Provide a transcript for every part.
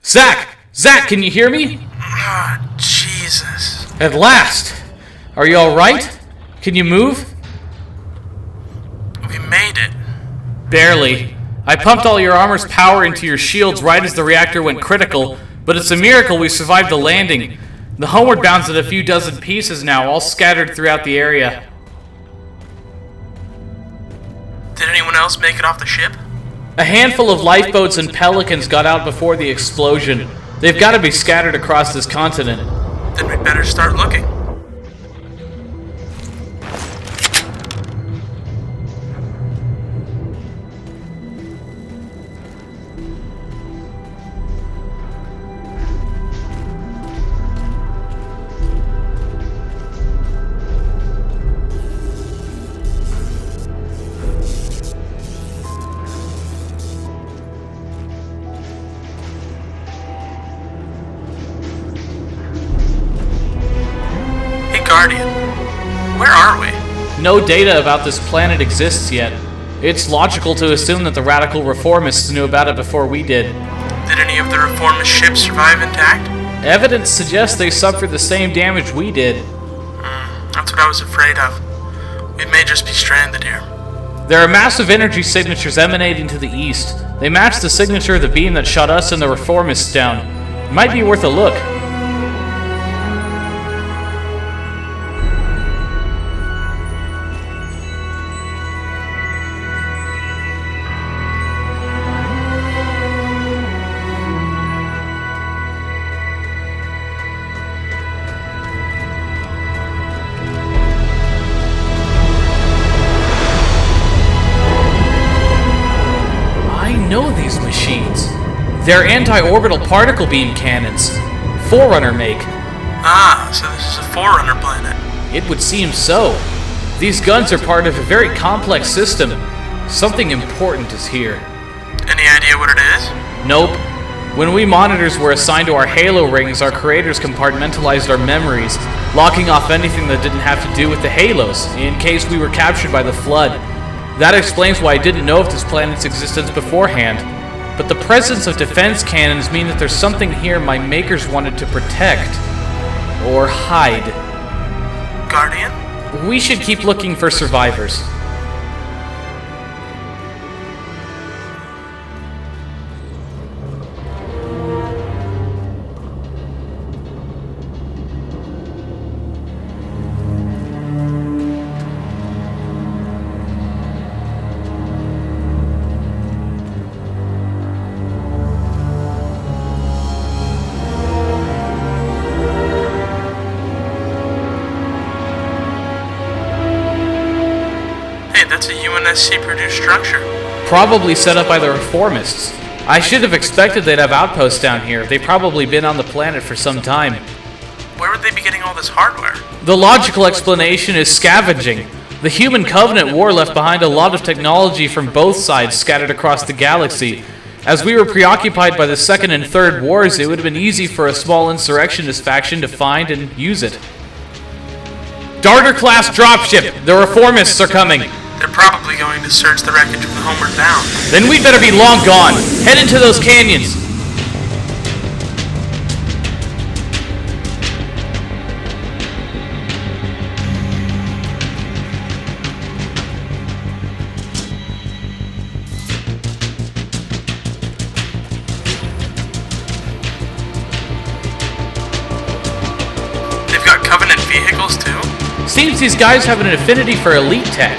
Zach! Zach, can you hear me? Oh, Jesus. At last! Are you alright? Can you move? We made it. Barely. I pumped all your armor's power into your shields right as the reactor went critical, but it's a miracle we survived the landing. The homeward bound's at a few dozen pieces now, all scattered throughout the area. Did anyone else make it off the ship? A handful of lifeboats and pelicans got out before the explosion. They've got to be scattered across this continent. Then we better start looking. Guardian, where are we? No data about this planet exists yet. It's logical to assume that the radical reformists knew about it before we did. Did any of the reformist ships survive intact? Evidence suggests they suffered the same damage we did. That's what I was afraid of. We may just be stranded here. There are massive energy signatures emanating to the east. They match the signature of the beam that shot us and the reformists down. It might be worth a look. Know these machines. They're anti-orbital particle beam cannons. Forerunner make. Ah, so this is a Forerunner planet. It would seem so. These guns are part of a very complex system. Something important is here. Any idea what it is? Nope. When we monitors were assigned to our Halo rings, our creators compartmentalized our memories, locking off anything that didn't have to do with the Halos, in case we were captured by the Flood. That explains why I didn't know of this planet's existence beforehand. But the presence of defense cannons mean that there's something here my makers wanted to protect. Or hide. Guardian? We should keep looking for survivors. That's a UNSC-produced structure. Probably set up by the reformists. I should have expected they'd have outposts down here. They've probably been on the planet for some time. Where would they be getting all this hardware? The logical explanation is scavenging. The Human Covenant War left behind a lot of technology from both sides scattered across the galaxy. As we were preoccupied by the Second and Third Wars, it would have been easy for a small insurrectionist faction to find and use it. Darter-class dropship! The reformists are coming! They're probably going to search the wreckage of the Homeward Bound. Then we'd better be long gone! Head into those canyons! They've got Covenant vehicles too? Seems these guys have an affinity for elite tech.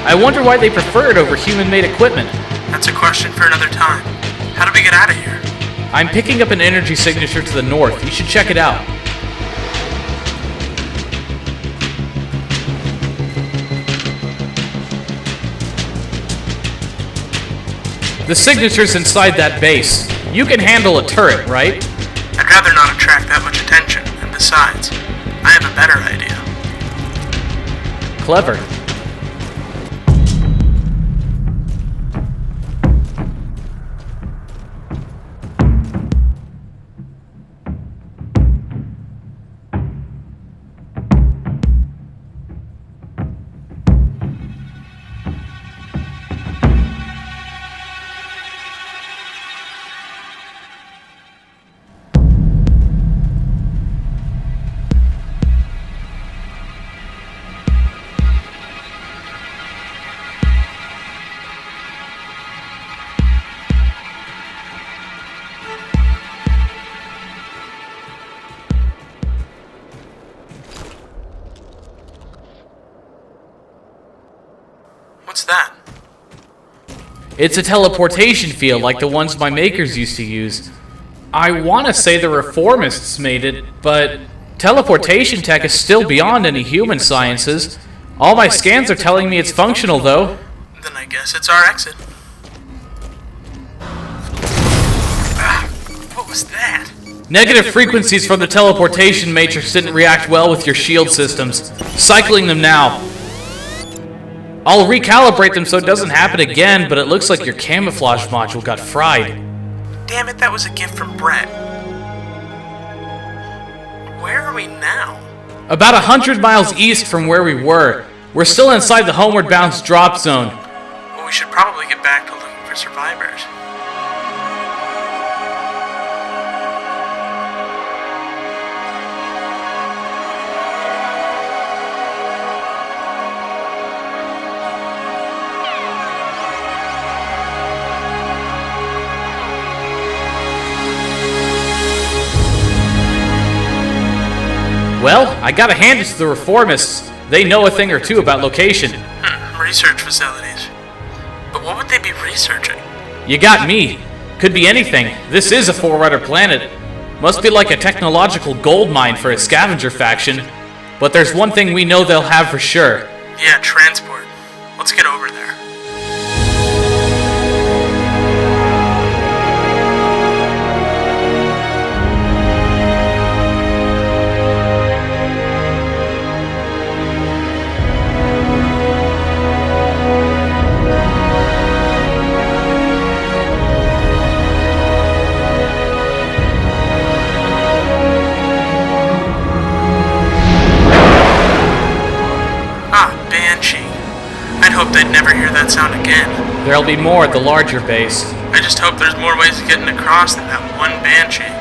I wonder why they prefer it over human-made equipment. That's a question for another time. How do we get out of here? I'm picking up an energy signature to the north. You should check it out. The signature's inside that base. You can handle a turret, right? I'd rather not attract that much attention, and besides, I have a better idea. Clever. It's a teleportation field like the ones my makers used to use. I want to say the reformists made it, but teleportation tech is still beyond any human sciences. All my scans are telling me it's functional, though. Then I guess it's our exit. What was that? Negative frequencies from the teleportation matrix didn't react well with your shield systems. Cycling them now. I'll recalibrate them so it doesn't happen again, but it looks like your camouflage module got fried. Damn it, that was a gift from Brett. Where are we now? About 100 miles east from where we were. We're still inside the homeward bound drop zone. Well, we should probably get back to looking for survivors. Well, I gotta hand it to the reformists. They know a thing or two about location. Research facilities. But what would they be researching? You got me. Could be anything. This is a Forerunner planet. Must be like a technological gold mine for a scavenger faction. But there's one thing we know they'll have for sure. Yeah, transport. Let's get over there. I'd never hear that sound again. There'll be more at the larger base. I just hope there's more ways of getting across than that one Banshee.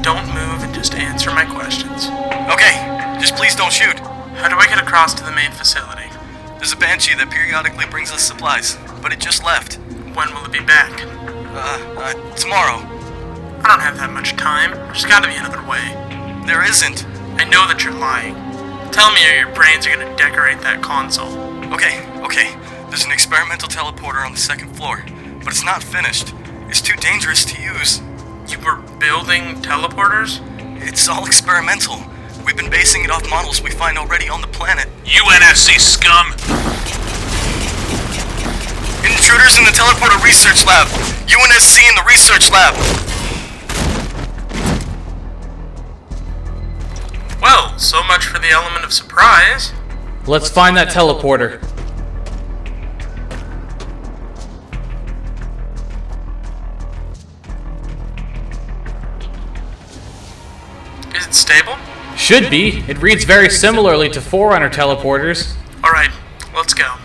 Don't move and just answer my questions. Okay, just please don't shoot. How do I get across to the main facility? There's a Banshee that periodically brings us supplies, but it just left. When will it be back? Tomorrow. I don't have that much time. There's gotta be another way. There isn't. I know that you're lying. Tell me or your brains are gonna decorate that console. Okay. There's an experimental teleporter on the second floor, but it's not finished. It's too dangerous to use. You were building teleporters? It's all experimental. We've been basing it off models we find already on the planet. UNSC scum! Intruders in the teleporter research lab! UNSC in the research lab! Well, so much for the element of surprise. Let's find that teleporter. Is it stable? Should be. It reads very similarly to Forerunner teleporters. Alright, let's go.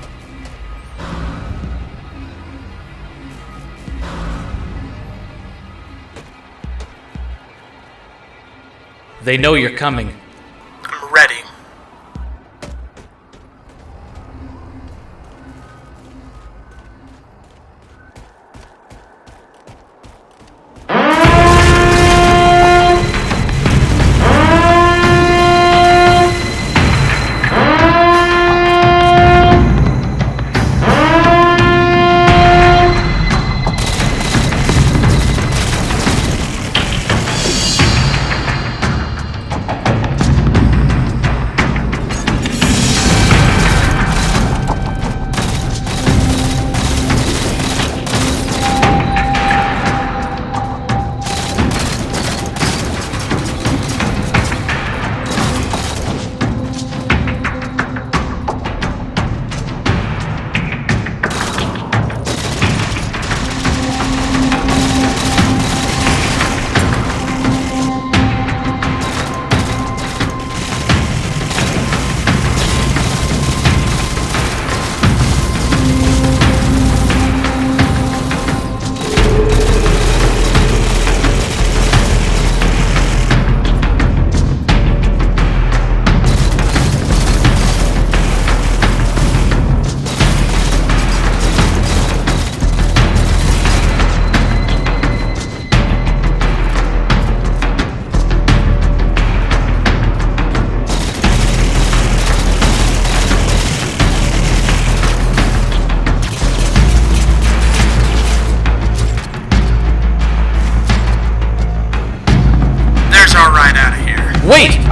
They know you're coming. I'm ready.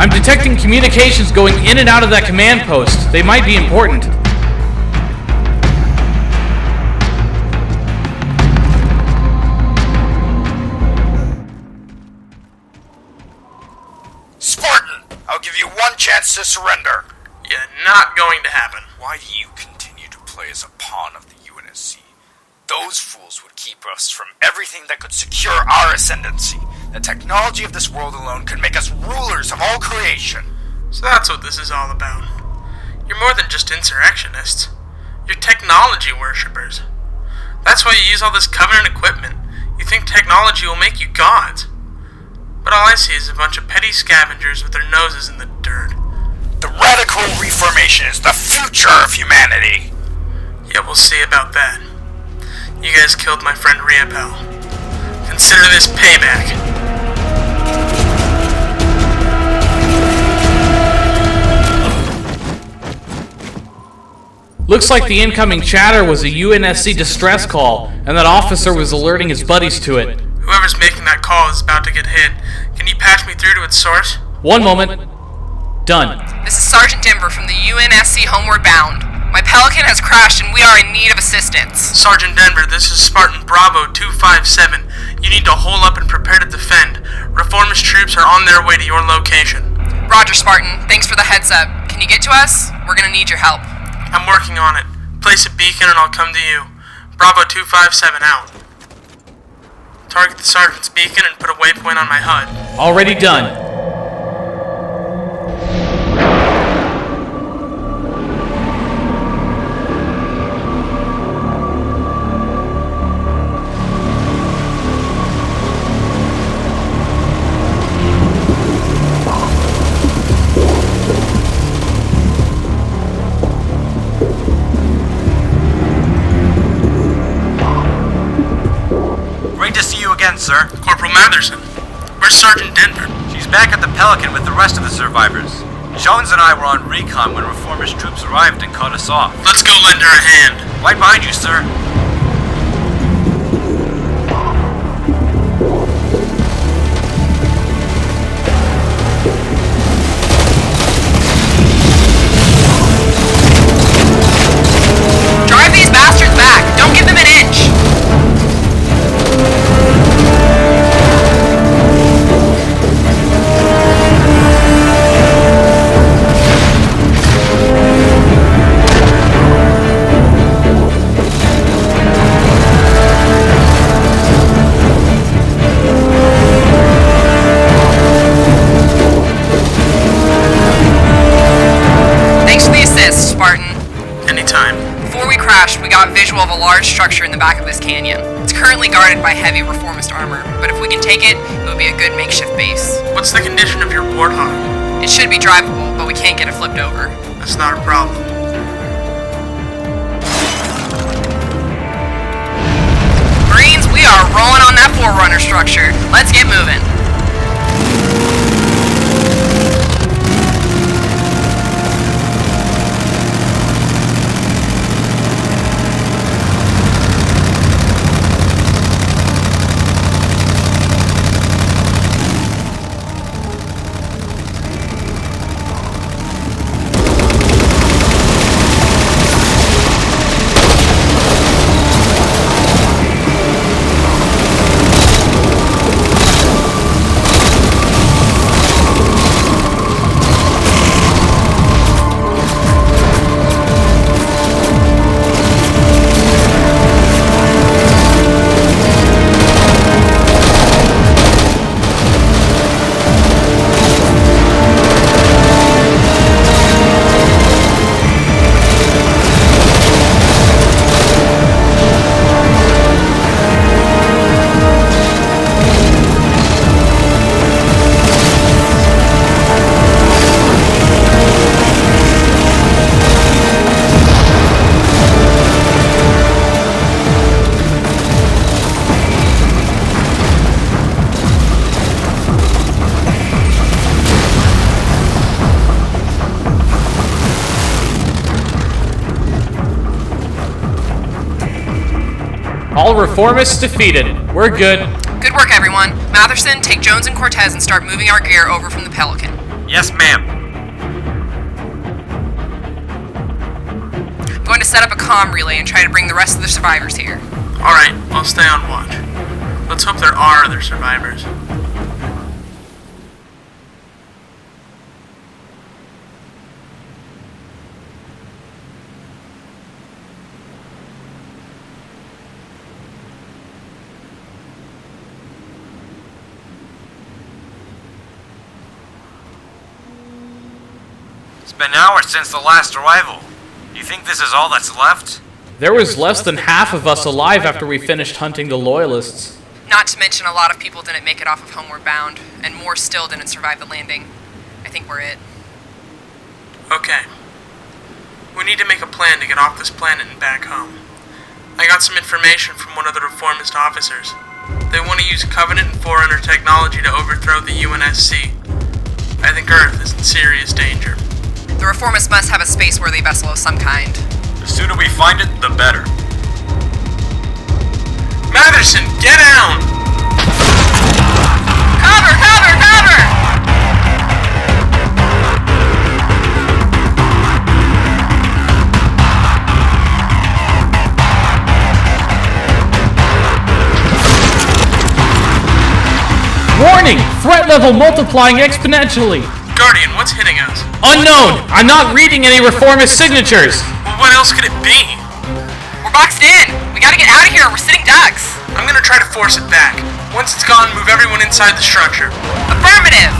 I'm detecting communications going in and out of that command post. They might be important. Spartan, I'll give you one chance to surrender. Yeah, not going to happen. Why do you continue to play as a pawn of the UNSC? Those fools would keep us from everything that could secure our ascendancy. The technology of this world alone could make us rulers of all creation. So that's what this is all about. You're more than just insurrectionists. You're technology worshippers. That's why you use all this Covenant equipment. You think technology will make you gods. But all I see is a bunch of petty scavengers with their noses in the dirt. The radical reformation is the future of humanity. Yeah, we'll see about that. You guys killed my friend Riapel. Consider this payback. Looks like the incoming chatter was a UNSC distress call, and that officer was alerting his buddies to it. Whoever's making that call is about to get hit. Can you patch me through to its source? One moment. Done. This is Sergeant Denver from the UNSC Homeward Bound. My Pelican has crashed and we are in need of assistance. Sergeant Denver, this is Spartan B-257. You need to hole up and prepare to defend. Reformist troops are on their way to your location. Roger, Spartan. Thanks for the heads up. Can you get to us? We're gonna need your help. I'm working on it. Place a beacon and I'll come to you. Bravo-257 out. Target the sergeant's beacon and put a waypoint on my HUD. Already done. Great to see you again, sir. Corporal Matherson, where's Sergeant Denver? She's back at the Pelican with the rest of the survivors. Jones and I were on recon when reformist troops arrived and cut us off. Let's go lend her a hand. Right behind you, sir. Drive these bastards back. Don't give them an inch. We got visual of a large structure in the back of this canyon. It's currently guarded by heavy reformist armor, but if we can take it, it would be a good makeshift base. What's the condition of your warthog? It should be drivable, but we can't get it flipped over. That's not a problem. Marines, we are rolling on that Forerunner structure. Let's get moving. All reformists defeated. We're good. Good work, everyone. Matherson, take Jones and Cortez and start moving our gear over from the Pelican. Yes, ma'am. I'm going to set up a comm relay and try to bring the rest of the survivors here. Alright, I'll stay on watch. Let's hope there are other survivors. It's been hours since the last arrival. You think this is all that's left? There was less than half of us alive after we finished hunting the Loyalists. Not to mention a lot of people didn't make it off of Homeward Bound, and more still didn't survive the landing. I think we're it. Okay. We need to make a plan to get off this planet and back home. I got some information from one of the reformist officers. They want to use Covenant and Forerunner technology to overthrow the UNSC. I think Earth is in serious danger. The reformists must have a space-worthy vessel of some kind. The sooner we find it, the better. Matherson, get down! Cover! Cover! Cover! Warning! Threat level multiplying exponentially! Guardian, what's hitting us? Unknown! I'm not reading any reformist signatures! Well, what else could it be? We're boxed in! We gotta get out of here! We're sitting ducks! I'm gonna try to force it back. Once it's gone, move everyone inside the structure. Affirmative!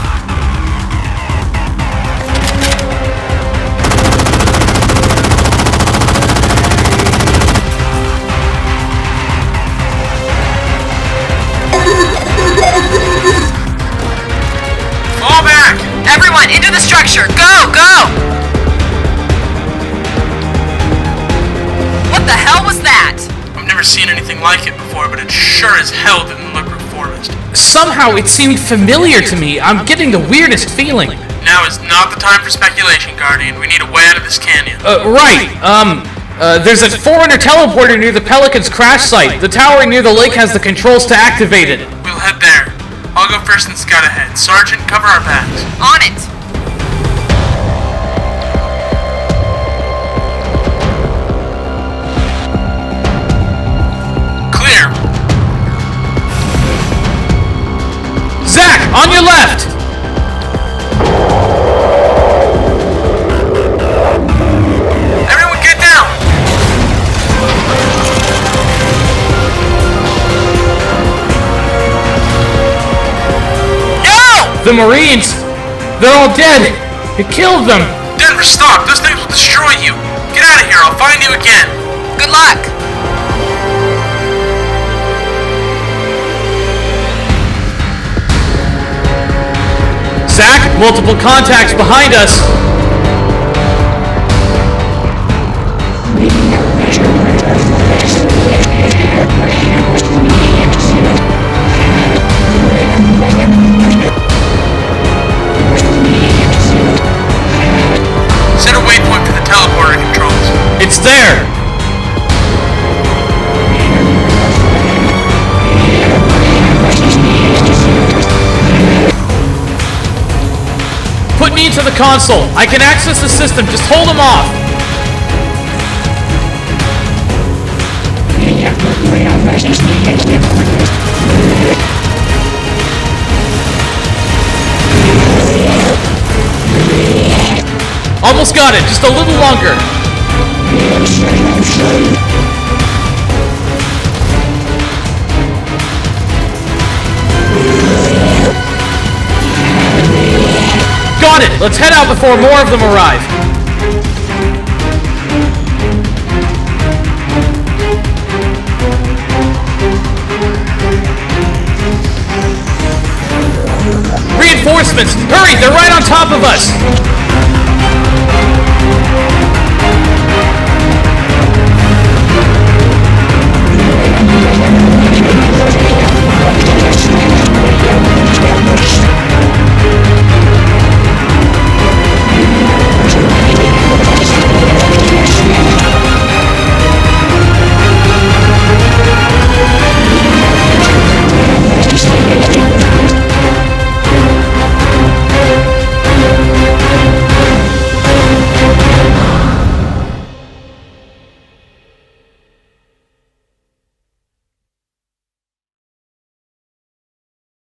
Fall back! Everyone, into the structure! Go! Go! What the hell was that? I've never seen anything like it before, but it sure as hell didn't look reformist. Somehow it seemed familiar to me. I'm getting the weirdest feeling. Now is not the time for speculation, Guardian. We need a way out of this canyon. Right. There's a Forerunner teleporter near the Pelican's crash site. The tower near the lake has the controls to activate it. We'll head there. I'll go first and scout ahead. Sergeant, cover our backs. On it! Clear. Zach, on your left! Everyone get down! The Marines! They're all dead! It killed them! Denver, stop! Those things will destroy you! Get out of here! I'll find you again! Good luck! Zach, multiple contacts behind us! Set a waypoint for the teleporter controls. It's there! Put me into the console. I can access the system. Just hold them off. Almost got it. Just a little longer. Got it! Let's head out before more of them arrive. Reinforcements! Hurry! They're right on top of us!